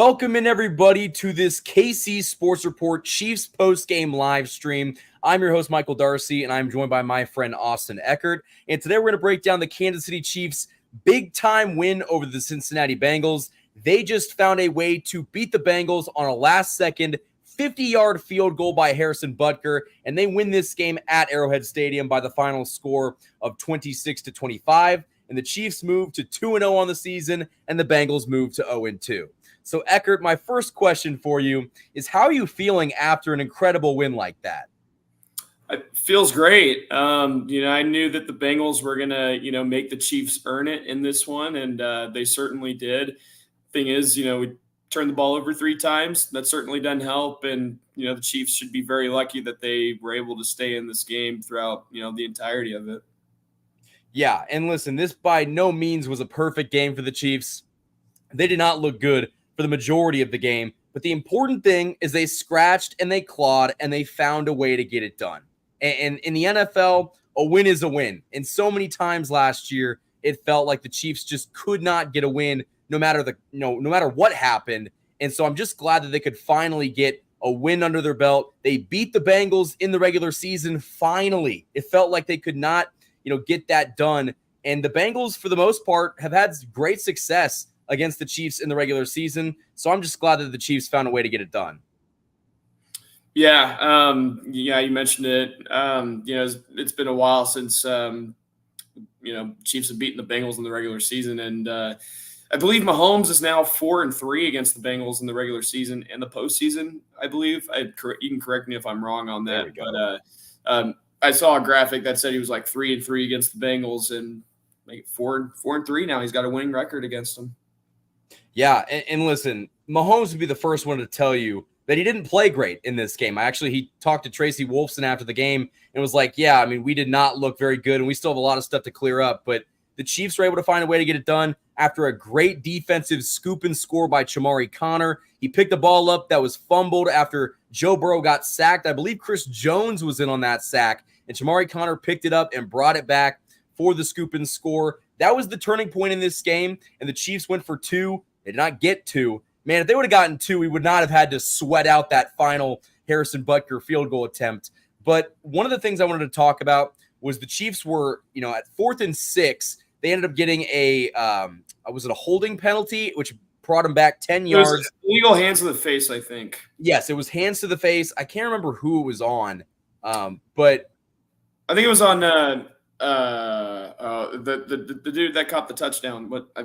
Welcome in, everybody, to this KC Sports Report Chiefs post-game live stream. I'm your host, Michael Darcy, and I'm joined by my friend Austin Eckert. And today we're going to break down the Kansas City Chiefs' big-time win over the Cincinnati Bengals. They just found a way to beat the Bengals on a last-second 50-yard field goal by Harrison Butker, and they win this game at Arrowhead Stadium by the final score of 26-25. And the Chiefs move to 2-0 on the season, and the Bengals move to 0-2. So, Eckert, my first question for you is, how are you feeling after an incredible win like that? It feels great. I knew that the Bengals were going to, make the Chiefs earn it in this one, and they certainly did. Thing is, we turned the ball over 3 times. That certainly doesn't help, and, the Chiefs should be very lucky that they were able to stay in this game throughout, the entirety of it. Yeah, and listen, this by no means was a perfect game for the Chiefs. They did not look good for the majority of the game, but the important thing is they scratched and they clawed and they found a way to get it done. And in the NFL, a win is a win. And so many times last year, it felt like the Chiefs just could not get a win no matter what happened. And so I'm just glad that they could finally get a win under their belt. They beat the Bengals in the regular season. Finally, it felt like they could not, get that done. And the Bengals, for the most part, have had great success against the Chiefs in the regular season. So I'm just glad that the Chiefs found a way to get it done. Yeah. You mentioned it. It's been a while since, Chiefs have beaten the Bengals in the regular season. And I believe Mahomes is now 4-3 against the Bengals in the regular season and the postseason, I believe. You can correct me if I'm wrong on that. But I saw a graphic that said he was like 3-3 against the Bengals, and like 4-3 now. He's got a winning record against them. Yeah, and listen, Mahomes would be the first one to tell you that he didn't play great in this game. He talked to Tracy Wolfson after the game and was like, yeah, we did not look very good, and we still have a lot of stuff to clear up. But the Chiefs were able to find a way to get it done after a great defensive scoop and score by Chamari Connor. He picked the ball up that was fumbled after Joe Burrow got sacked. I believe Chris Jones was in on that sack, and Chamari Connor picked it up and brought it back for the scoop and score. That was the turning point in this game, and the Chiefs went for 2. They did not get 2. Man, if they would have gotten 2, we would not have had to sweat out that final Harrison Butker field goal attempt. But one of the things I wanted to talk about was the Chiefs were, at 4th and 6, they ended up getting a holding penalty, which brought them back 10 yards. It was illegal hands to the face, I think. Yes, it was hands to the face. I can't remember who it was on, but I think it was on the dude that caught the touchdown. What I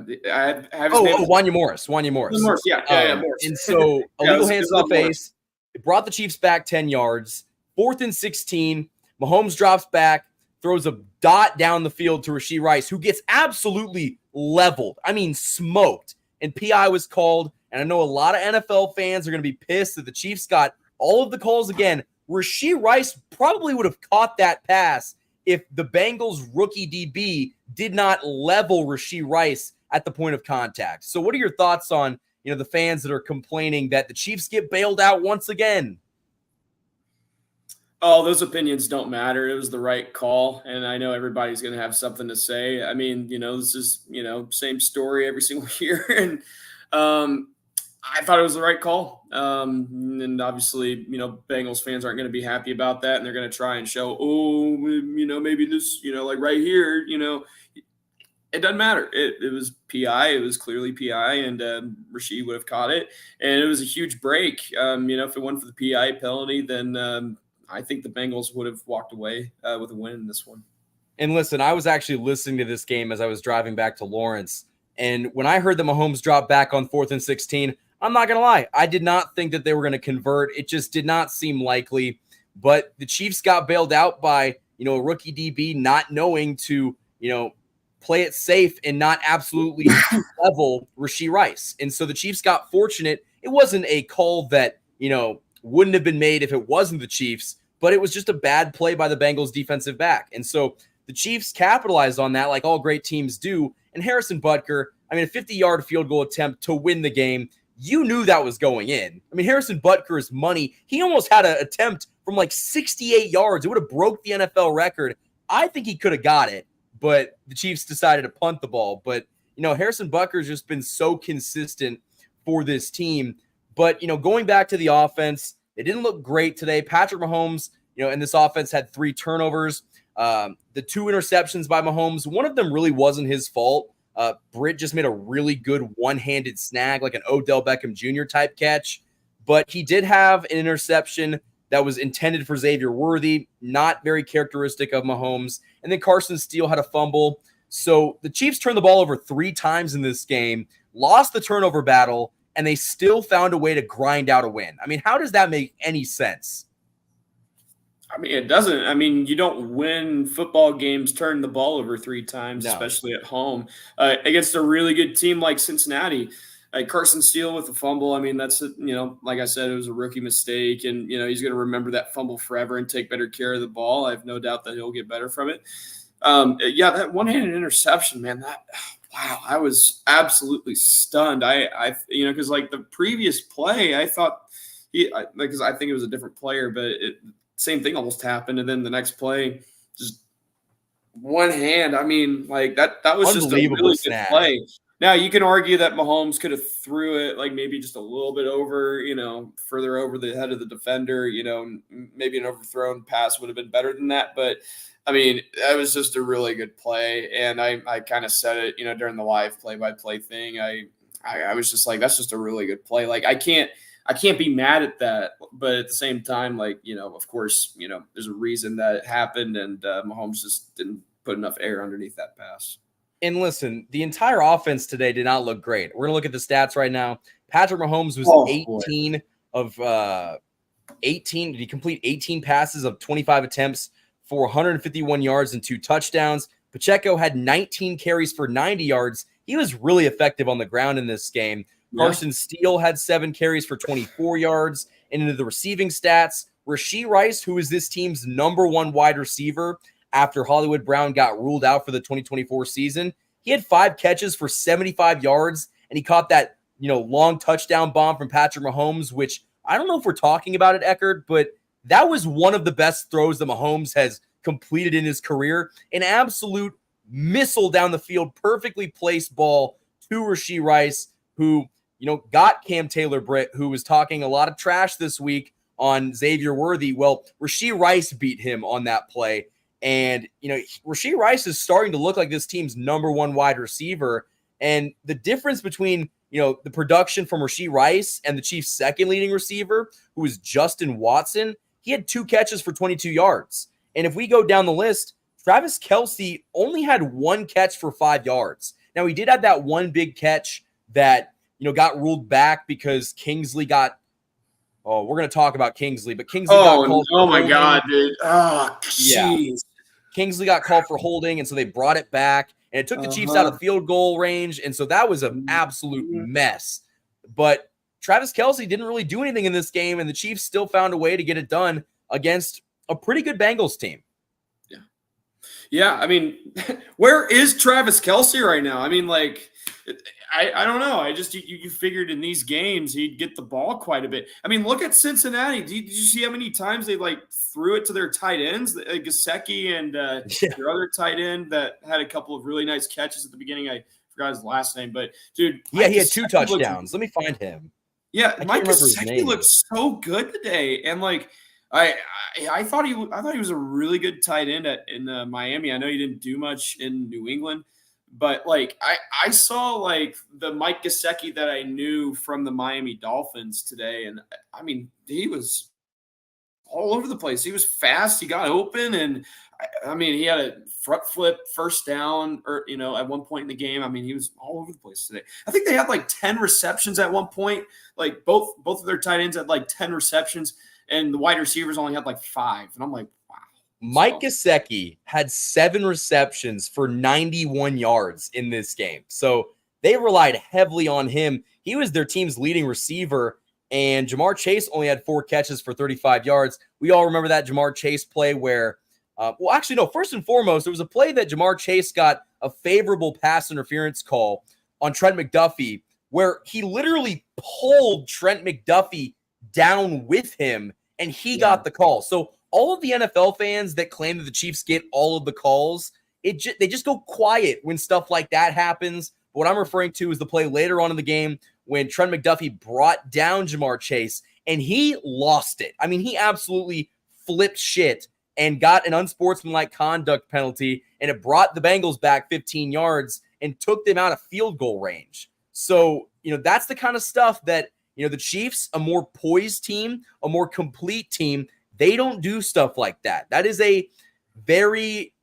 have his name. Wanya Morris. Morris. Yeah, Morris. And so illegal hands to the face. It brought the Chiefs back 10 yards. 4th and 16. Mahomes drops back, throws a dot down the field to Rashee Rice, who gets absolutely leveled. Smoked. And PI was called. And I know a lot of NFL fans are going to be pissed that the Chiefs got all of the calls again. Rashee Rice probably would have caught that pass if the Bengals rookie DB did not level Rashee Rice at the point of contact. So what are your thoughts on, the fans that are complaining that the Chiefs get bailed out once again? Oh, those opinions don't matter. It was the right call, and I know everybody's going to have something to say. This is, same story every single year, and I thought it was the right call. And obviously, Bengals fans aren't going to be happy about that, and they're going to try and show, maybe this, like right here, it doesn't matter. It was PI. It was clearly PI, and Rashee would have caught it, and it was a huge break. If it wasn't for the PI penalty, then I think the Bengals would have walked away with a win in this one. And listen, I was actually listening to this game as I was driving back to Lawrence, and when I heard that Mahomes dropped back on 4th and 16, I'm not going to lie. I did not think that they were going to convert. It just did not seem likely. But the Chiefs got bailed out by, a rookie DB not knowing to, play it safe and not absolutely level Rashee Rice. And so the Chiefs got fortunate. It wasn't a call that, wouldn't have been made if it wasn't the Chiefs, but it was just a bad play by the Bengals defensive back. And so the Chiefs capitalized on that like all great teams do. And Harrison Butker, a 50-yard field goal attempt to win the game. You knew that was going in. Harrison Butker's money. He almost had an attempt from like 68 yards. It would have broke the NFL record. I think he could have got it, but the Chiefs decided to punt the ball. But, Harrison Butker's just been so consistent for this team. But, going back to the offense, it didn't look great today. Patrick Mahomes, and this offense had 3 turnovers. The 2 interceptions by Mahomes, one of them really wasn't his fault. Britt just made a really good one-handed snag, like an Odell Beckham Jr. type catch. But he did have an interception that was intended for Xavier Worthy, not very characteristic of Mahomes. And then Carson Steele had a fumble. So the Chiefs turned the ball over 3 times in this game, lost the turnover battle, and they still found a way to grind out a win. I mean, how does that make any sense? I mean, it doesn't. I mean, you don't win football games turning the ball over 3 times, especially at home against a really good team like Cincinnati. Carson Steele with a fumble. I mean, that's, like I said, it was a rookie mistake, and, he's going to remember that fumble forever and take better care of the ball. I have no doubt that he'll get better from it. That one-handed interception, man, wow, I was absolutely stunned. Because like the previous play, I thought because I think it was a different player, but same thing almost happened. And then the next play, just one hand. I mean, like that was just a really good play. Now you can argue that Mahomes could have threw it like maybe just a little bit over, further over the head of the defender, maybe an overthrown pass would have been better than that. But I mean, that was just a really good play. And I kind of said it, during the live play-by-play thing. I was just like, that's just a really good play. Like I can't be mad at that. But at the same time, like, of course, there's a reason that it happened, and Mahomes just didn't put enough air underneath that pass. And listen, the entire offense today did not look great. We're going to look at the stats right now. Patrick Mahomes was 18 of 18. Did he complete 18 passes of 25 attempts for 151 yards and 2 touchdowns? Pacheco had 19 carries for 90 yards. He was really effective on the ground in this game. Yeah. Carson Steele had 7 carries for 24 yards. And into the receiving stats, Rashee Rice, who is this team's #1 wide receiver after Hollywood Brown got ruled out for the 2024 season, he had 5 catches for 75 yards, and he caught that, long touchdown bomb from Patrick Mahomes, which I don't know if we're talking about it, Eckert, but that was one of the best throws that Mahomes has completed in his career. An absolute missile down the field, perfectly placed ball to Rashee Rice, who, got Cam Taylor-Britt, who was talking a lot of trash this week on Xavier Worthy. Well, Rashee Rice beat him on that play. And, Rashee Rice is starting to look like this team's #1 wide receiver. And the difference between, the production from Rashee Rice and the Chiefs' second leading receiver, who is Justin Watson, he had 2 catches for 22 yards. And if we go down the list, Travis Kelce only had 1 catch for 5 yards. Now, he did have that one big catch that, got ruled back because Kingsley got – we're going to talk about Kingsley, but Kingsley got called for holding. God, dude. Oh, jeez. Yeah. Kingsley got called for holding, and so they brought it back, and it took the Chiefs out of field goal range, and so that was an absolute mess. But Travis Kelce didn't really do anything in this game, and the Chiefs still found a way to get it done against a pretty good Bengals team. Yeah, I mean, where is Travis Kelce right now? I mean, like, I don't know. I just you figured in these games he'd get the ball quite a bit. I mean, look at Cincinnati. Did you see how many times they threw it to their tight ends, Gesicki and their other tight end that had a couple of really nice catches at the beginning? I forgot his last name, but dude, yeah, he had 2 touchdowns. Let me find him. Yeah, Mike Gesicki looked so good today, and I thought he was a really good tight end in Miami. I know he didn't do much in New England, but I saw the Mike Gesicki that I knew from the Miami Dolphins today, and I mean he was all over the place. He was fast. He got open, and I mean he had a front flip first down, or at one point in the game. I mean he was all over the place today. I think they had 10 receptions at one point. Both of their tight ends had 10 receptions. And the wide receivers only had 5. And I'm like, wow. Mike Gesicki had 7 receptions for 91 yards in this game. So they relied heavily on him. He was their team's leading receiver. And Jamar Chase only had 4 catches for 35 yards. We all remember that Jamar Chase play where, first and foremost, it was a play that Jamar Chase got a favorable pass interference call on Trent McDuffie, where he literally pulled Trent McDuffie down with him. And he got the call. So all of the NFL fans that claim that the Chiefs get all of the calls, they just go quiet when stuff like that happens. What I'm referring to is the play later on in the game when Trent McDuffie brought down Jamar Chase, and he lost it. I mean, he absolutely flipped shit and got an unsportsmanlike conduct penalty, and it brought the Bengals back 15 yards and took them out of field goal range. So, that's the kind of stuff that, the Chiefs, a more poised team, a more complete team, they don't do stuff like that. That is a very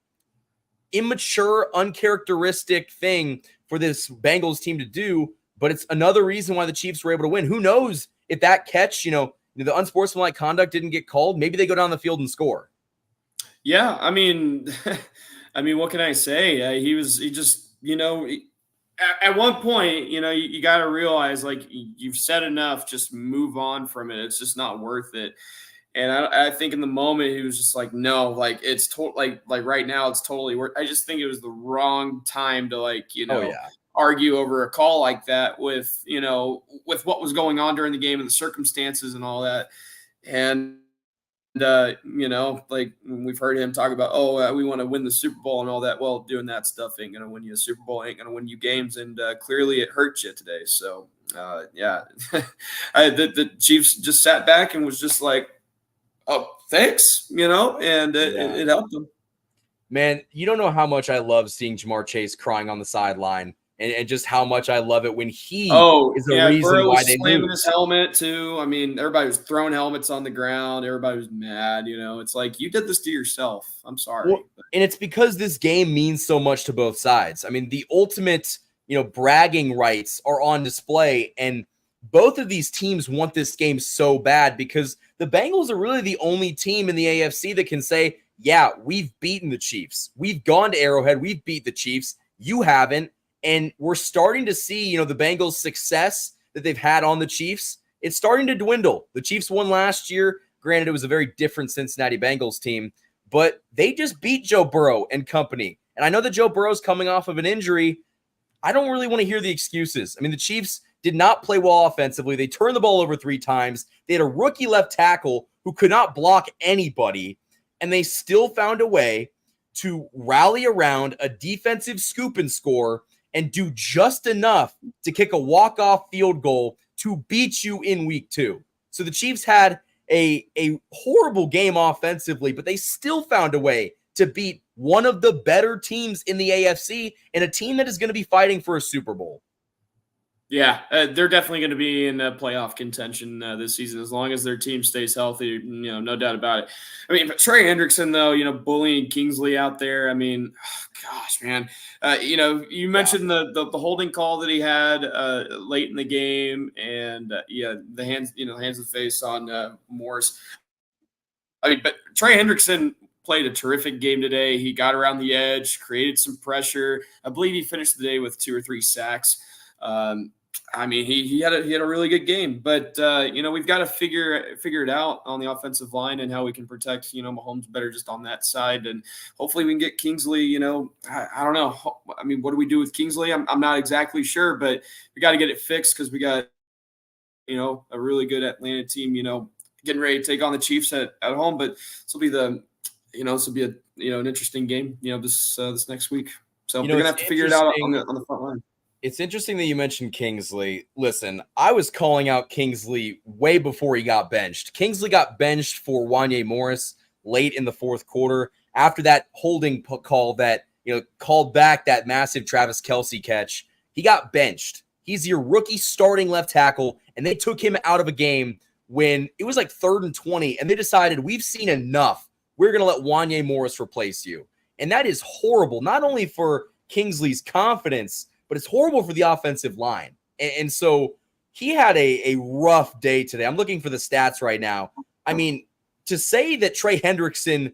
immature, uncharacteristic thing for this Bengals team to do, but it's another reason why the Chiefs were able to win. Who knows if that catch, the unsportsmanlike conduct didn't get called, maybe they go down the field and score. Yeah, I mean, what can I say? He just, at one point, you got to realize, like, you've said enough, just move on from it. It's just not worth it. And I think in the moment he was just like, no, like it's like right now it's totally worth. I just think it was the wrong time to argue over a call like that with what was going on during the game and the circumstances and all that. And like we've heard him talk about, we want to win the Super Bowl and all that. Well, doing that stuff ain't going to win you a Super Bowl, ain't going to win you games. And clearly it hurt you today. So, the Chiefs just sat back and was just like, oh, thanks, and it helped them. Man, you don't know how much I love seeing Jamar Chase crying on the sideline. And just how much I love it when he is the reason Burrow why they slamming lose. His helmet too. I mean, everybody was throwing helmets on the ground. Everybody was mad. It's like you did this to yourself. I'm sorry. Well, and it's because this game means so much to both sides. I mean, the ultimate, bragging rights are on display, and both of these teams want this game so bad because the Bengals are really the only team in the AFC that can say, yeah, we've beaten the Chiefs. We've gone to Arrowhead. We've beat the Chiefs. You haven't. And we're starting to see, the Bengals' success that they've had on the Chiefs. It's starting to dwindle. The Chiefs won last year. Granted, it was a very different Cincinnati Bengals team, but they just beat Joe Burrow and company. And I know that Joe Burrow's coming off of an injury. I don't really want to hear the excuses. I mean, the Chiefs did not play well offensively. They turned the ball over 3 times. They had a rookie left tackle who could not block anybody, and they still found a way to rally around a defensive scoop and score and do just enough to kick a walk-off field goal to beat you in week 2. So the Chiefs had a horrible game offensively, but they still found a way to beat one of the better teams in the AFC and a team that is going to be fighting for a Super Bowl. Yeah, they're definitely going to be in playoff contention this season as long as their team stays healthy. No doubt about it. I mean, but Trey Hendrickson, though, bullying Kingsley out there. I mean, gosh, man. You mentioned the holding call that he had late in the game, and the hands, hands of face on Morris. I mean, but Trey Hendrickson played a terrific game today. He got around the edge, created some pressure. I believe he finished the day with 2 or 3 sacks. I mean, he had a really good game, but we've got to figure it out on the offensive line and how we can protect Mahomes better just on that side, and hopefully we can get Kingsley. I don't know. I mean, what do we do with Kingsley? I'm not exactly sure, but we got to get it fixed because we got a really good Atlanta team. Getting ready to take on the Chiefs at home, but this will be an interesting game. This next week, so we're gonna have to figure it out on the front line. It's interesting that you mentioned Kingsley. Listen, I was calling out Kingsley way before he got benched. Kingsley got benched for Wanya Morris late in the 4th quarter after that holding call that, called back that massive Travis Kelce catch. He got benched. He's your rookie starting left tackle, and they took him out of a game when it was like 3rd and 20, and they decided we've seen enough. We're going to let Wanya Morris replace you. And that is horrible, not only for Kingsley's confidence, but it's horrible for the offensive line. And so he had a rough day today. I'm looking for the stats right now. I mean, to say that Trey Hendrickson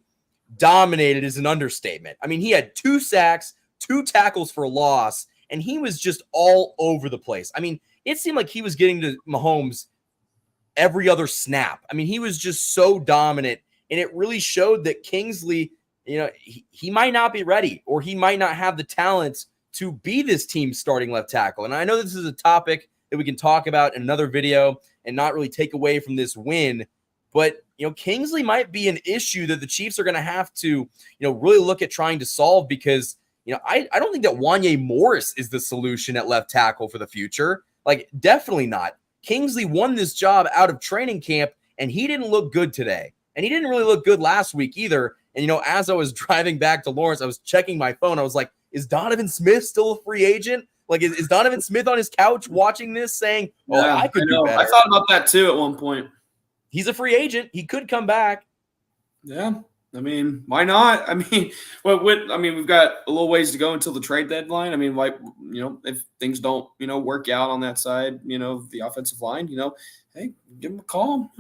dominated is an understatement. I mean, he had 2 sacks, 2 tackles for loss, and he was just all over the place. I mean, it seemed like he was getting to Mahomes every other snap. I mean, he was just so dominant, and it really showed that Kingsley, he might not be ready, or he might not have the talent to be this team's starting left tackle. And I know this is a topic that we can talk about in another video and not really take away from this win, but Kingsley might be an issue that the Chiefs are going to have to really look at trying to solve, because I don't think that Wanya Morris is the solution at left tackle for the future. Like, definitely not. Kingsley won this job out of training camp, and he didn't look good today. And he didn't really look good last week either. And, as I was driving back to Lawrence, I was checking my phone. I was like, is Donovan Smith still a free agent? Like, is Donovan Smith on his couch watching this saying, I could do better? I thought about that too at one point. He's a free agent. He could come back. Yeah. I mean, why not? I mean, we've got a little ways to go until the trade deadline. I mean, if things don't, work out on that side, the offensive line, hey, give him a call.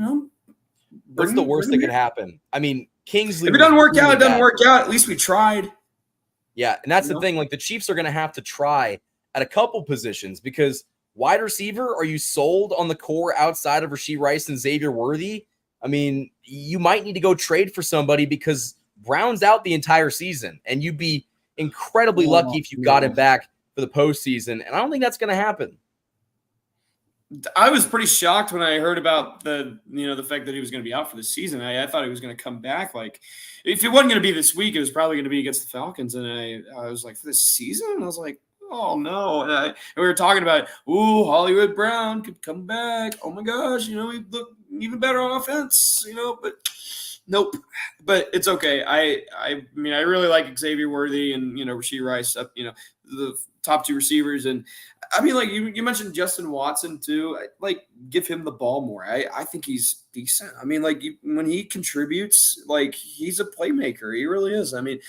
What's the worst that could happen? I mean, Kingsley. If it doesn't work out, it doesn't work out. At least we tried. Yeah, and that's the thing. Like, the Chiefs are going to have to try at a couple positions because wide receiver, are you sold on the core outside of Rashee Rice and Xavier Worthy? I mean, you might need to go trade for somebody because Brown's out the entire season, and you'd be incredibly lucky if you got him back for the postseason, and I don't think that's going to happen. I was pretty shocked when I heard about the fact that he was going to be out for the season. I thought he was going to come back. Like, if it wasn't going to be this week, it was probably going to be against the Falcons, and I was like, for this season? I was like, oh no. And we were talking about, Hollywood Brown could come back. Oh my gosh, he'd look even better on offense, but nope. But it's okay. I mean, I really like Xavier Worthy and, Rashee Rice, the top two receivers. And I mean, like you mentioned Justin Watson too. Give him the ball more. I think he's decent. I mean, when he contributes, he's a playmaker. He really is. I mean,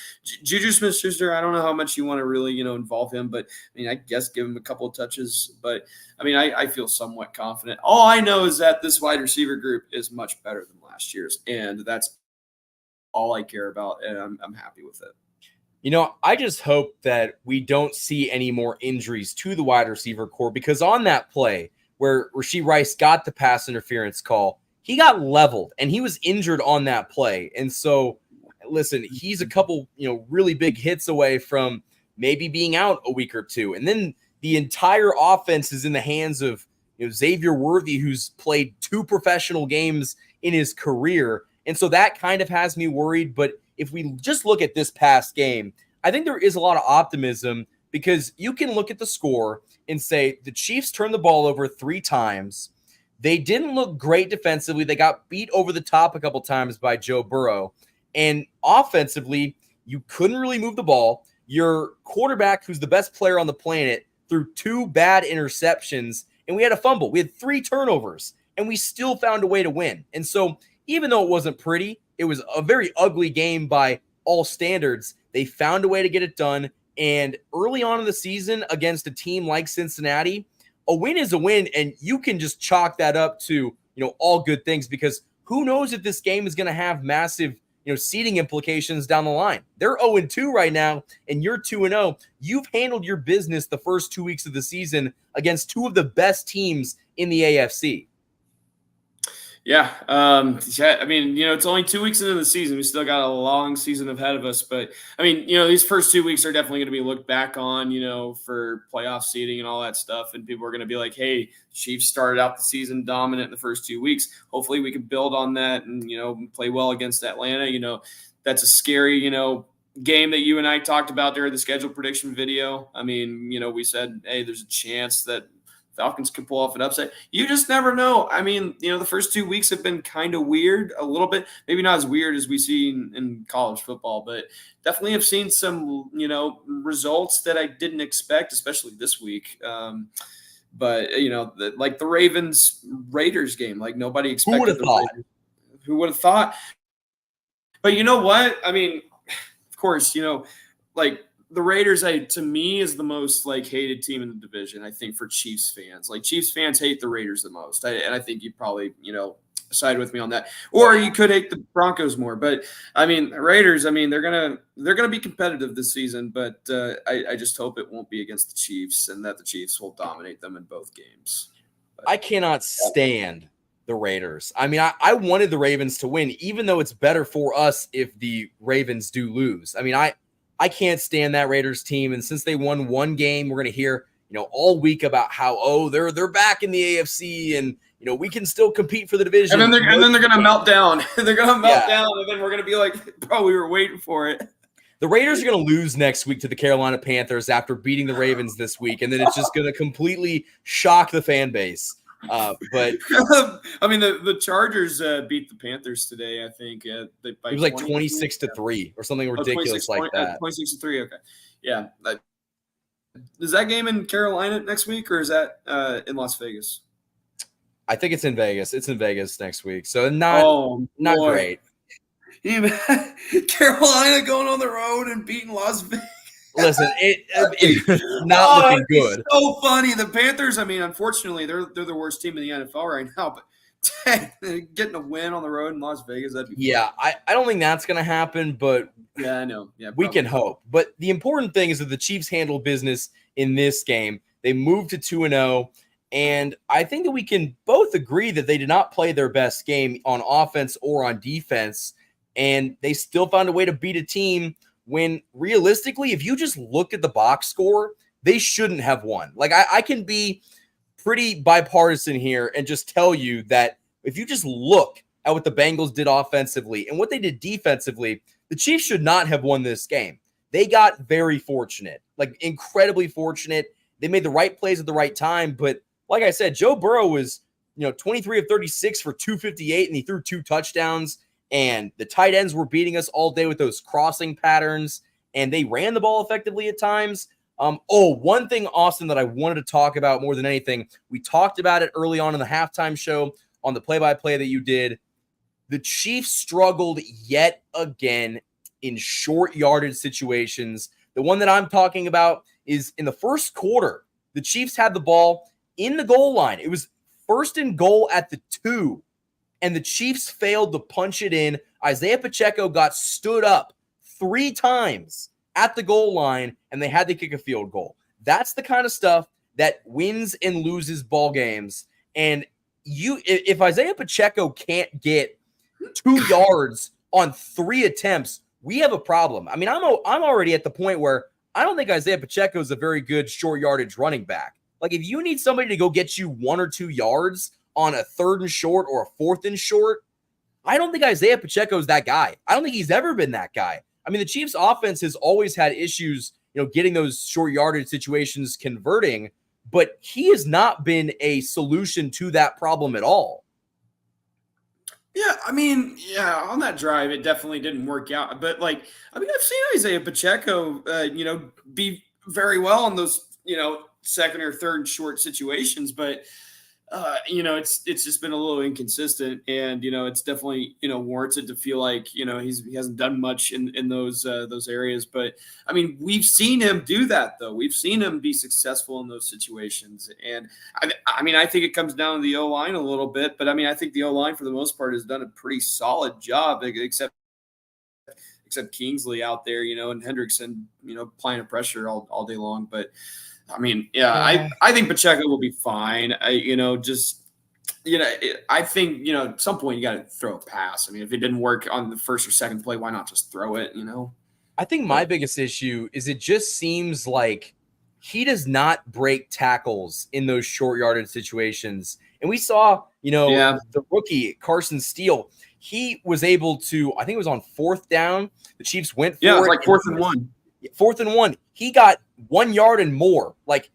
Juju Smith-Schuster, I don't know how much you want to really, involve him, but I mean, I guess give him a couple of touches. But I mean, I feel somewhat confident. All I know is that this wide receiver group is much better than last year's, and that's all I care about, and I'm happy with it. I just hope that we don't see any more injuries to the wide receiver core, because on that play where Rashee Rice got the pass interference call, he got leveled and he was injured on that play. And so, listen, he's a couple, really big hits away from maybe being out a week or two. And then the entire offense is in the hands of Xavier Worthy, who's played 2 professional games in his career. And so that kind of has me worried. But if we just look at this past game, I think there is a lot of optimism because you can look at the score and say the Chiefs turned the ball over 3 times. They didn't look great defensively. They got beat over the top a couple times by Joe Burrow. And offensively, you couldn't really move the ball. Your quarterback, who's the best player on the planet, threw 2 bad interceptions, and we had a fumble. We had 3 turnovers, and we still found a way to win. And so even though it wasn't pretty, it was a very ugly game by all standards. They found a way to get it done. And early on in the season against a team like Cincinnati, a win is a win, and you can just chalk that up to, all good things, because who knows if this game is going to have massive, seeding implications down the line. They're 0-2 right now, and you're 2-0. You've handled your business the first 2 weeks of the season against 2 of the best teams in the AFC. Yeah. I mean, it's only 2 weeks into the season. We still got a long season ahead of us. But, I mean, these first 2 weeks are definitely going to be looked back on, for playoff seeding and all that stuff. And people are going to be like, hey, Chiefs started out the season dominant in the first 2 weeks. Hopefully we can build on that and, play well against Atlanta. That's a scary, game that you and I talked about during the schedule prediction video. I mean, we said, hey, there's a chance that Falcons can pull off an upset. You just never know. I mean, the first 2 weeks have been kind of weird a little bit. Maybe not as weird as we see in college football, but definitely have seen some, results that I didn't expect, especially this week. But, the Ravens-Raiders game, nobody expected. Who would have thought? But you know what? I mean, of course, the Raiders, to me, is the most hated team in the division. I think for Chiefs fans, Chiefs fans hate the Raiders the most, and I think you probably side with me on that, or you could hate the Broncos more. But I mean, Raiders, I mean, they're gonna be competitive this season, but I just hope it won't be against the Chiefs and that the Chiefs will dominate them in both games. But I cannot stand the Raiders. I mean, I wanted the Ravens to win, even though it's better for us if the Ravens do lose. I mean, I can't stand that Raiders team. And since they won 1 game, we're going to hear, all week about how, they're back in the AFC and, we can still compete for the division. And then they're going to melt down. They're going to melt down. And then we're going to be like, bro, we were waiting for it. The Raiders are going to lose next week to the Carolina Panthers after beating the Ravens this week, and then it's just going to completely shock the fan base. But I mean, the Chargers beat the Panthers today. I think it was like 26-3 or something ridiculous like that. 26-3. Okay, yeah. Is that game in Carolina next week, or is that in Las Vegas? I think it's in Vegas. It's in Vegas next week, so not great. Carolina going on the road and beating Las Vegas. Listen, it's not looking good. It's so funny. The Panthers, I mean, unfortunately, they're the worst team in the NFL right now. But dang, getting a win on the road in Las Vegas, that'd be fun. I don't think that's going to happen, but yeah, I know. Yeah, we can hope. But the important thing is that the Chiefs handle business in this game. They moved to 2-0, and I think that we can both agree that they did not play their best game on offense or on defense, and they still found a way to beat a team when realistically, if you just look at the box score, they shouldn't have won. Like I can be pretty bipartisan here and just tell you that if you just look at what the Bengals did offensively and what they did defensively, the Chiefs should not have won this game. They got very fortunate, like incredibly fortunate. They made the right plays at the right time. But like I said, Joe Burrow was, 23 of 36 for 258, and he threw 2 touchdowns. And the tight ends were beating us all day with those crossing patterns, and they ran the ball effectively at times. One thing, Austin, that I wanted to talk about more than anything, we talked about it early on in the halftime show on the play-by-play that you did. The Chiefs struggled yet again in short yardage situations. The one that I'm talking about is in the first quarter, the Chiefs had the ball in the goal line. It was first and goal at the 2. And the Chiefs failed to punch it in. Isaiah Pacheco got stood up 3 times at the goal line, and they had to kick a field goal. That's the kind of stuff that wins and loses ball games. And if Isaiah Pacheco can't get 2 yards on 3 attempts, we have a problem. I mean, I'm already at the point where I don't think Isaiah Pacheco is a very good short yardage running back. Like, if you need somebody to go get you 1 or 2 yards on a 3rd and short or a 4th and short, I don't think Isaiah Pacheco is that guy. I don't think he's ever been that guy. I mean, the Chiefs offense has always had issues, getting those short yardage situations converting, but he has not been a solution to that problem at all. Yeah, I mean, on that drive, it definitely didn't work out. But I've seen Isaiah Pacheco, be very well in those, 2nd or 3rd short situations, but it's just been a little inconsistent, and it's definitely warranted to feel like he hasn't done much in those areas. But I mean, we've seen him do that though. We've seen him be successful in those situations, and I think it comes down to the O-line a little bit. But I mean, I think the O-line for the most part has done a pretty solid job, except Kingsley out there, and Hendrickson, applying pressure all day long, but. I mean, I think Pacheco will be fine. I think, at some point you got to throw a pass. I mean, if it didn't work on the 1st or 2nd play, why not just throw it, I think my biggest issue is it just seems like he does not break tackles in those short yardage situations. And we saw, the rookie Carson Steele, he was able to, I think it was on 4th down. The Chiefs went for it. Yeah, it was like 4th and 1. 4th and 1. He got 1 yard and more. Like,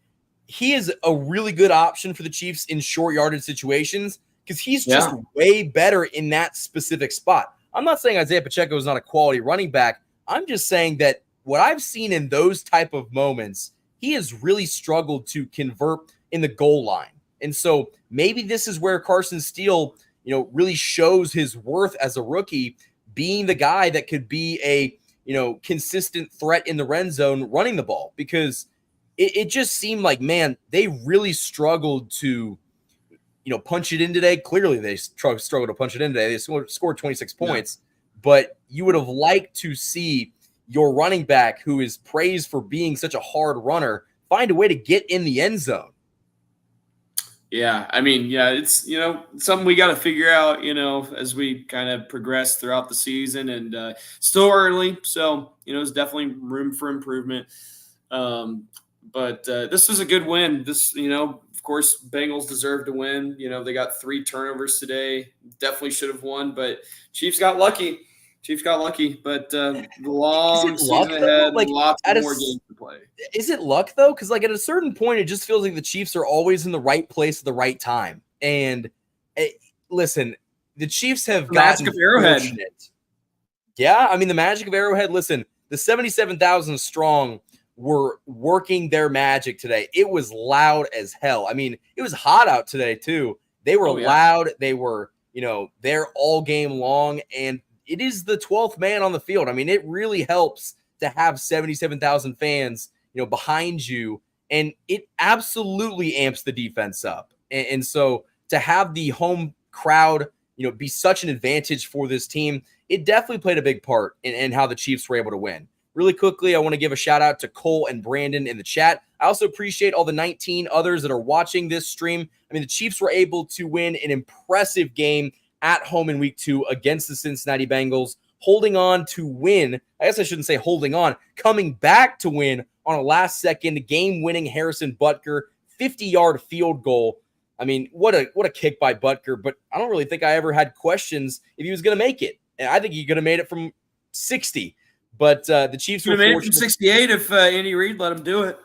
he is a really good option for the Chiefs in short yardage situations because he's just way better in that specific spot. I'm not saying Isaiah Pacheco is not a quality running back. I'm just saying that what I've seen in those type of moments, he has really struggled to convert in the goal line. And so maybe this is where Carson Steele, really shows his worth as a rookie, being the guy that could be a consistent threat in the red zone running the ball, because it just seemed like, man, they really struggled to, punch it in today. Clearly they struggled to punch it in today. They scored 26 points, but you would have liked to see your running back, who is praised for being such a hard runner, find a way to get in the end zone. Yeah, I mean, it's, something we got to figure out, as we kind of progress throughout the season, and still early. So, there's definitely room for improvement. But this was a good win. This, of course, Bengals deserve to win. They got 3 turnovers today. Definitely should have won, but Chiefs got lucky. Chiefs got lucky, but the Is long it luck, season though? ahead, Like, lots at a more s- games to play. is it luck, though? Because, like, at a certain point, it just feels like the Chiefs are always in the right place at the right time. And listen, the Chiefs have The magic gotten of Arrowhead. fortunate. Yeah, I mean, the magic of Arrowhead. Listen, the 77,000 strong were working their magic today. It was loud as hell. I mean, it was hot out today, too. They were loud. They were, there all game long. And it is the 12th man on the field. I mean, it really helps to have 77,000 fans, behind you. And it absolutely amps the defense up. And so to have the home crowd, be such an advantage for this team, it definitely played a big part in how the Chiefs were able to win. Really quickly, I want to give a shout out to Cole and Brandon in the chat. I also appreciate all the 19 others that are watching this stream. I mean, the Chiefs were able to win an impressive game at home in week 2 against the Cincinnati Bengals, holding on to win. I guess I shouldn't say holding on, coming back to win on a last-second game-winning Harrison Butker 50-yard field goal. I mean, what a kick by Butker, but I don't really think I ever had questions if he was going to make it. And I think he could have made it from 60. But the Chiefs would have made it from 68 if Andy Reid let him do it.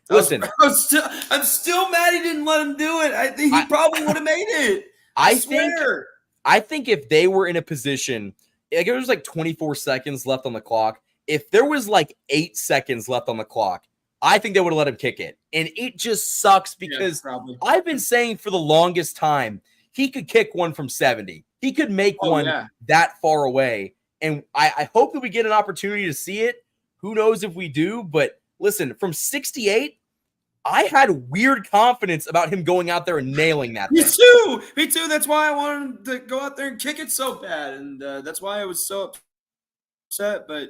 Listen, I'm still mad he didn't let him do it. I think he probably would have made it. I swear. I think if they were in a position, like it was like 24 seconds left on the clock. If there was like 8 seconds left on the clock, I think they would have let him kick it. And it just sucks because I've been saying for the longest time, he could kick one from 70. He could make one that far away. And I hope that we get an opportunity to see it. Who knows if we do? But listen, from 68, I had weird confidence about him going out there and nailing that Me thing. too. Me too. That's why I wanted him to go out there and kick it so bad. And that's why I was so upset. But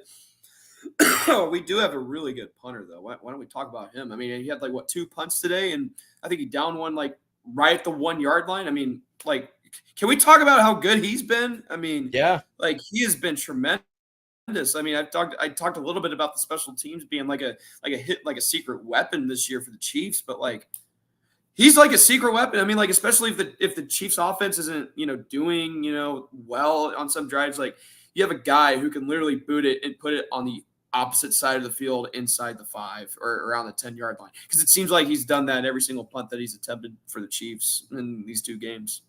we do have a really good punter, though. Why don't we talk about him? I mean, he had 2 punts today, and I think he downed one right at the 1 yard line. I mean, can we talk about how good he's been? I mean, he has been tremendous. I mean, I talked a little bit about the special teams being like a secret weapon this year for the Chiefs, but he's like a secret weapon. I mean, especially if the Chiefs offense isn't, doing, well on some drives, you have a guy who can literally boot it and put it on the opposite side of the field inside the 5 or around the 10-yard line. Because it seems like he's done that every single punt that he's attempted for the Chiefs in these 2 games.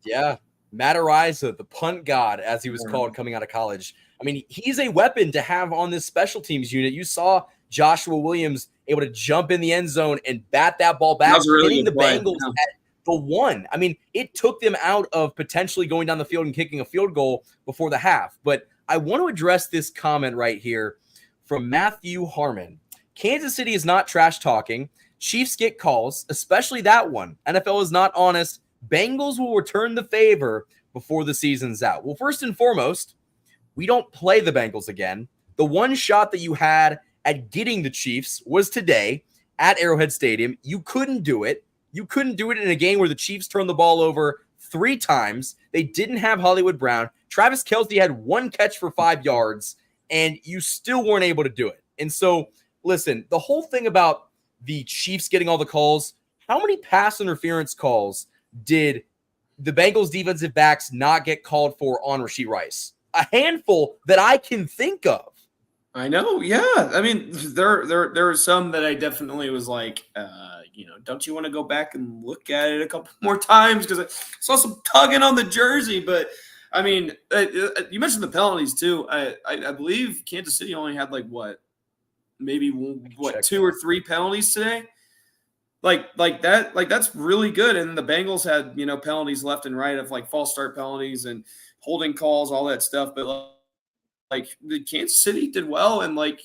Yeah. Matt Ariza, the punt god, as he was called coming out of college. I mean, he's a weapon to have on this special teams unit. You saw Joshua Williams able to jump in the end zone and bat that ball back, hitting the Bengals at the 1. I mean, it took them out of potentially going down the field and kicking a field goal before the half. But I want to address this comment right here from Matthew Harmon. Kansas City is not trash talking. Chiefs get calls, especially that one. NFL is not honest. Bengals will return the favor before the season's out. Well, first and foremost, we don't play the Bengals again. The one shot that you had at getting the Chiefs was today at Arrowhead Stadium. You couldn't do it. You couldn't do it in a game where the Chiefs turned the ball over 3 times. They didn't have Hollywood Brown. Travis Kelce had 1 catch for 5 yards, and you still weren't able to do it. And so, listen, the whole thing about the Chiefs getting all the calls, how many pass interference calls did the Bengals defensive backs not get called for on Rashee Rice? A handful that I can think of. I know, yeah. I mean, there are some that I definitely was don't you want to go back and look at it a couple more times? Because I saw some tugging on the jersey. But, I mean, you mentioned the penalties, too. I believe Kansas City only had, 2 or 3 penalties today? That's really good. And the Bengals had, penalties left and right of false start penalties and holding calls, all that stuff. But the Kansas City did well and not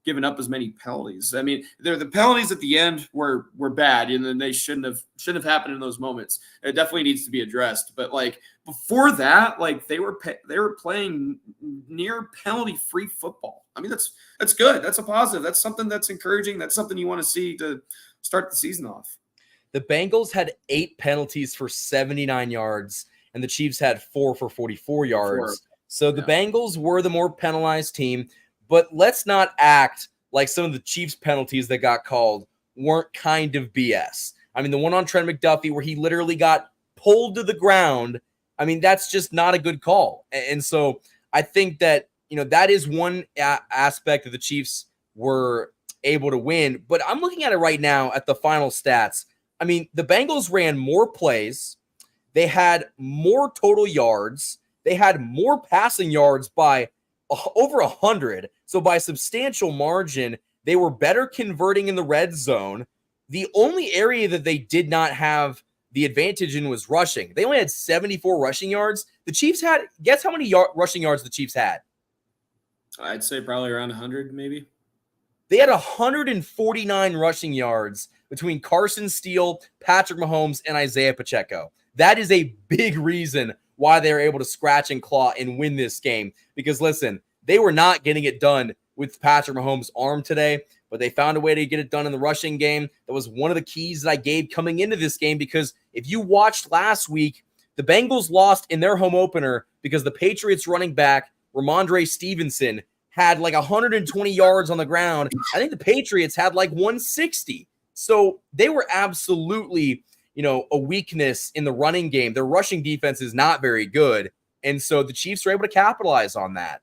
giving up as many penalties. I mean, the penalties at the end were bad, and then they shouldn't have happened in those moments. It definitely needs to be addressed. But before that, they were playing near penalty free football. I mean, that's good. That's a positive. That's something that's encouraging. That's something you want to see to start the season off. The Bengals had 8 penalties for 79 yards, and the Chiefs had 4 for 44 yards. So the Bengals were the more penalized team, but let's not act like some of the Chiefs penalties that got called weren't kind of BS. I mean, the one on Trent McDuffie where he literally got pulled to the ground. I mean, that's just not a good call. And so I think that, that is one aspect that the Chiefs were able to win. But I'm looking at it right now at the final stats. I mean, the Bengals ran more plays. They had more total yards. They had more passing yards by over 100. So by a substantial margin, they were better converting in the red zone. The only area that they did not have the advantage in was rushing. They only had 74 rushing yards. The Chiefs had, guess how many rushing yards the Chiefs had? I'd say probably around 100, maybe. They had 149 rushing yards between Carson Steele, Patrick Mahomes, and Isaiah Pacheco. That is a big reason why they were able to scratch and claw and win this game. Because listen, they were not getting it done with Patrick Mahomes' arm today, but they found a way to get it done in the rushing game. That was one of the keys that I gave coming into this game, because if you watched last week, the Bengals lost in their home opener because the Patriots running back, Ramondre Stevenson, had like 120 yards on the ground. I think the Patriots had like 160. So they were absolutely, a weakness in the running game. Their rushing defense is not very good. And so the Chiefs were able to capitalize on that.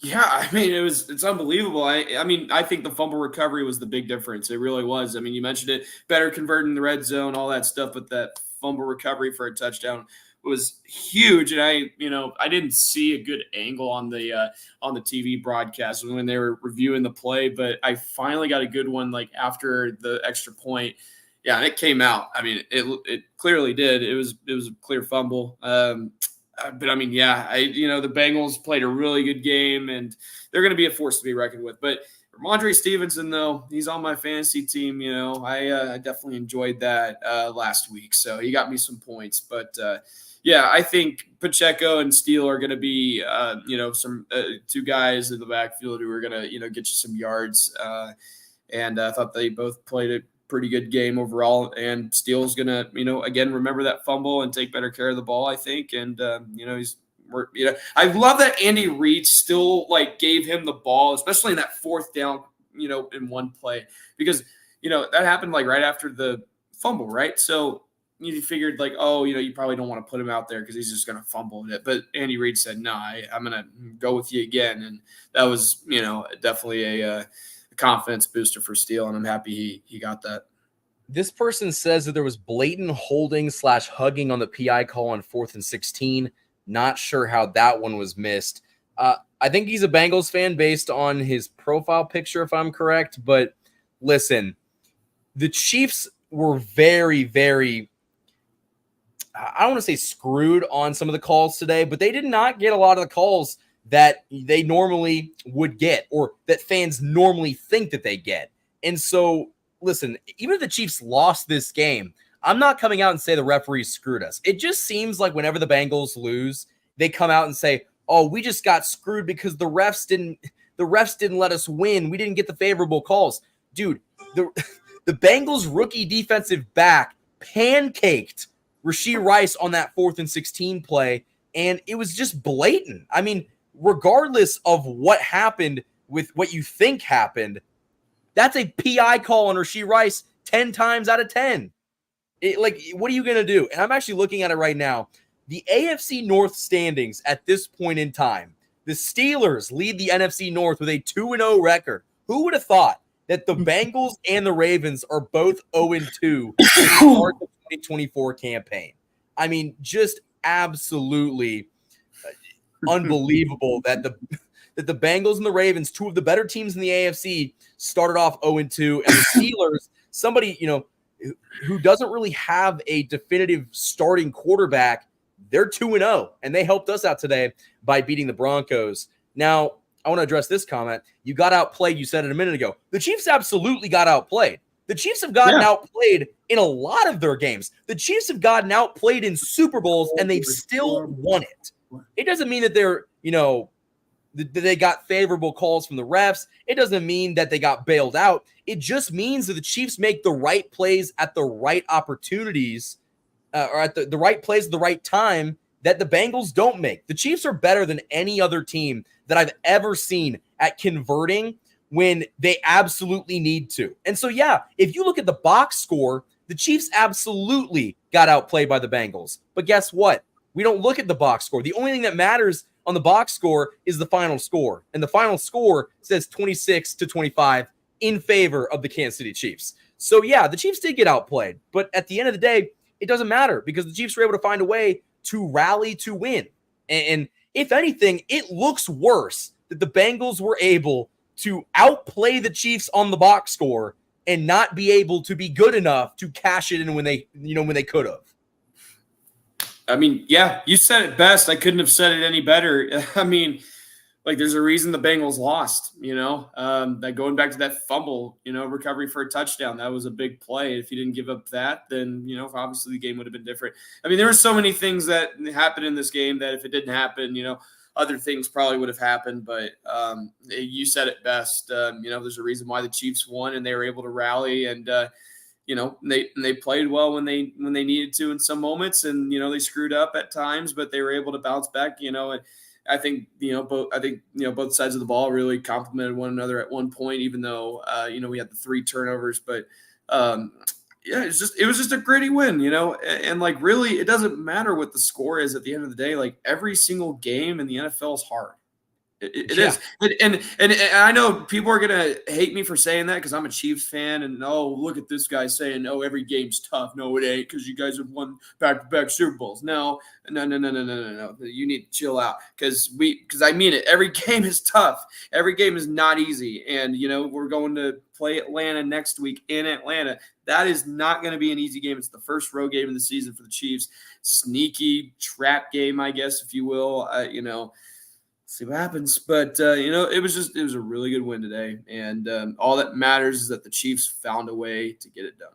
Yeah, I mean, it's unbelievable. I think the fumble recovery was the big difference. It really was. I mean, you mentioned it, better converting the red zone, all that stuff, but that fumble recovery for a touchdown was huge. And I didn't see a good angle on the TV broadcast when they were reviewing the play, but I finally got a good one like after the extra point. Yeah, and it came out. I mean, it clearly did. It was a clear fumble. But I mean, yeah, the Bengals played a really good game, and they're going to be a force to be reckoned with. But Ramondre Stevenson, though, he's on my fantasy team. I definitely enjoyed that last week, so he got me some points. But yeah, I think Pacheco and Steele are going to be, some two guys in the backfield who are going to, get you some yards. And I thought they both played a pretty good game overall. And Steele's going to, again, remember that fumble and take better care of the ball, I think. And, I love that Andy Reid still gave him the ball, especially in that fourth down, in one play, because, that happened right after the fumble, right? So you figured you probably don't want to put him out there because he's just going to fumble it. But Andy Reid said, no, I'm going to go with you again. And that was, definitely a confidence booster for Steele. And I'm happy he got that. This person says that there was blatant holding / hugging on the PI call on 4th and 16. Not sure how that one was missed. I think he's a Bengals fan based on his profile picture, if I'm correct. But listen, the Chiefs were very, very, I don't want to say screwed on some of the calls today, but they did not get a lot of the calls that they normally would get or that fans normally think that they get. And so, listen, even if the Chiefs lost this game, I'm not coming out and say the referees screwed us. It just seems like whenever the Bengals lose, they come out and say, oh, we just got screwed because the refs didn't let us win. We didn't get the favorable calls. Dude, the Bengals rookie defensive back pancaked Rashee Rice on that 4th and 16 play, and it was just blatant. I mean, regardless of what happened with what you think happened, that's a PI call on Rashee Rice 10 times out of 10. What are you going to do? And I'm actually looking at it right now. The AFC North standings at this point in time, the Steelers lead the NFC North with a 2-0 record. Who would have thought that the Bengals and the Ravens are both 0-2 to start the 2024 campaign? I mean, just absolutely unbelievable that the Bengals and the Ravens, two of the better teams in the AFC, started off 0-2, and the Steelers, somebody, who doesn't really have a definitive starting quarterback, they're 2-0, and they helped us out today by beating the Broncos. Now, I want to address this comment. You got outplayed. You said it a minute ago. The Chiefs absolutely got outplayed. The Chiefs have gotten outplayed in a lot of their games. The Chiefs have gotten outplayed in Super Bowls, and they've still won it. It doesn't mean that they're, that they got favorable calls from the refs. It doesn't mean that they got bailed out. It just means that the Chiefs make the right plays at the right opportunities, or at the right plays at the right time that the Bengals don't make. The Chiefs are better than any other team that I've ever seen at converting when they absolutely need to. And so, yeah, if you look at the box score, The Chiefs absolutely got outplayed by the Bengals. But guess what? We don't look at the box score. The only thing that matters on the box score is the final score. And the final score says 26-25 in favor of the Kansas City Chiefs. So yeah, the Chiefs did get outplayed. But at the end of the day, it doesn't matter because the Chiefs were able to find a way to rally to win. And if anything, it looks worse that the Bengals were able to outplay the Chiefs on the box score and not be able to be good enough to cash it in when they could have. I mean, yeah, you said it best. I couldn't have said it any better. I mean, like there's a reason the Bengals lost, that going back to that fumble, recovery for a touchdown, that was a big play. If you didn't give up that, then, obviously the game would have been different. I mean, there were so many things that happened in this game that if it didn't happen, other things probably would have happened, but you said it best. There's a reason why the Chiefs won and they were able to rally and, they played well when they needed to in some moments and, they screwed up at times, but they were able to bounce back, and I think, both sides of the ball really complimented one another at one point, even though, we had the 3 turnovers, but yeah, it was just a gritty win, and like really it doesn't matter what the score is at the end of the day. Like every single game in the NFL is hard. It is. And I know people are going to hate me for saying that because I'm a Chiefs fan and, look at this guy saying, every game's tough. No, it ain't because you guys have won back-to-back Super Bowls. No. You need to chill out because I mean it. Every game is tough. Every game is not easy. And, we're going to play Atlanta next week in Atlanta. That is not going to be an easy game. It's the first road game of the season for the Chiefs. Sneaky trap game, I guess, if you will. See what happens. But, it was a really good win today. And all that matters is that the Chiefs found a way to get it done.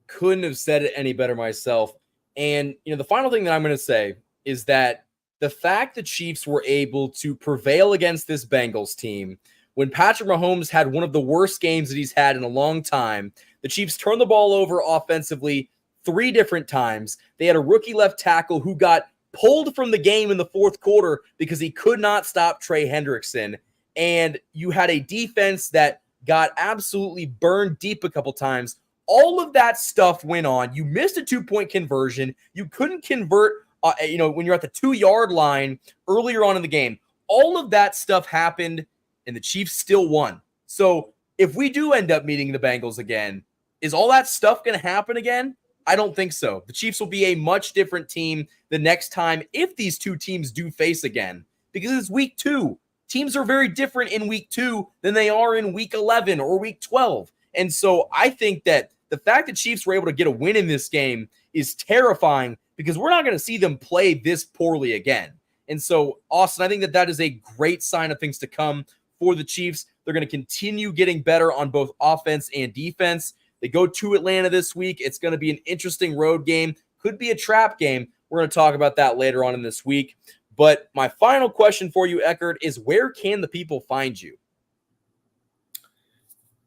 Couldn't have said it any better myself. And, the final thing that I'm going to say is that the fact the Chiefs were able to prevail against this Bengals team when Patrick Mahomes had one of the worst games that he's had in a long time, the Chiefs turned the ball over offensively 3 different times. They had a rookie left tackle who got pulled from the game in the fourth quarter because he could not stop Trey Hendrickson. And you had a defense that got absolutely burned deep a couple times. All of that stuff went on. You missed a 2-point conversion. You couldn't convert, when you're at the 2-yard line earlier on in the game. All of that stuff happened, and the Chiefs still won. So if we do end up meeting the Bengals again, is all that stuff going to happen again? I don't think so. The Chiefs will be a much different team the next time if these two teams do face again, because it's week 2. Teams are very different in week 2 than they are in week 11 or week 12. And so I think that the fact that Chiefs were able to get a win in this game is terrifying because we're not going to see them play this poorly again. And so, Austin, I think that is a great sign of things to come for the Chiefs. They're going to continue getting better on both offense and defense. They go to Atlanta this week. It's going to be an interesting road game. Could be a trap game. We're going to talk about that later on in this week. But my final question for you, Eckert, is where can the people find you?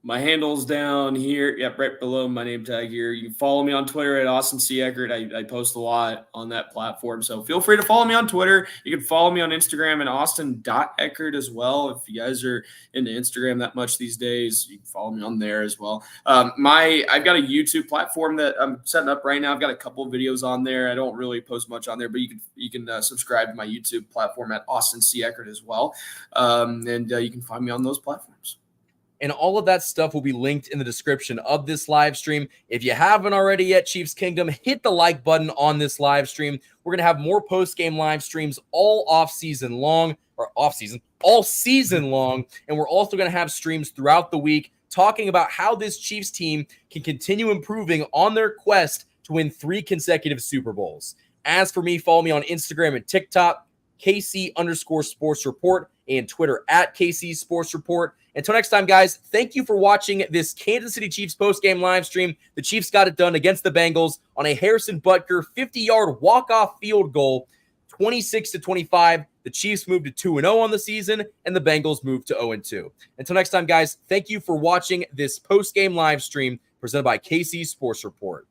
My handle's down here. Yep, right below my name tag here. You can follow me on Twitter at Austin C. Eckert. I post a lot on that platform. So feel free to follow me on Twitter. You can follow me on Instagram at Austin.Eckert as well. If you guys are into Instagram that much these days, you can follow me on there as well. I've got a YouTube platform that I'm setting up right now. I've got a couple of videos on there. I don't really post much on there, but you can subscribe to my YouTube platform at Austin C. Eckert as well. And you can find me on those platforms. And all of that stuff will be linked in the description of this live stream. If you haven't already yet, Chiefs Kingdom, hit the like button on this live stream. We're going to have more post-game live streams all season long. And we're also going to have streams throughout the week talking about how this Chiefs team can continue improving on their quest to win 3 consecutive Super Bowls. As for me, follow me on Instagram and TikTok, KC_Sports Report, and Twitter at KC Sports Report. Until next time, guys, thank you for watching this Kansas City Chiefs postgame live stream. The Chiefs got it done against the Bengals on a Harrison Butker 50-yard walk-off field goal, 26-25. The Chiefs moved to 2-0 on the season, and the Bengals moved to 0-2. Until next time, guys, thank you for watching this postgame live stream presented by KC Sports Report.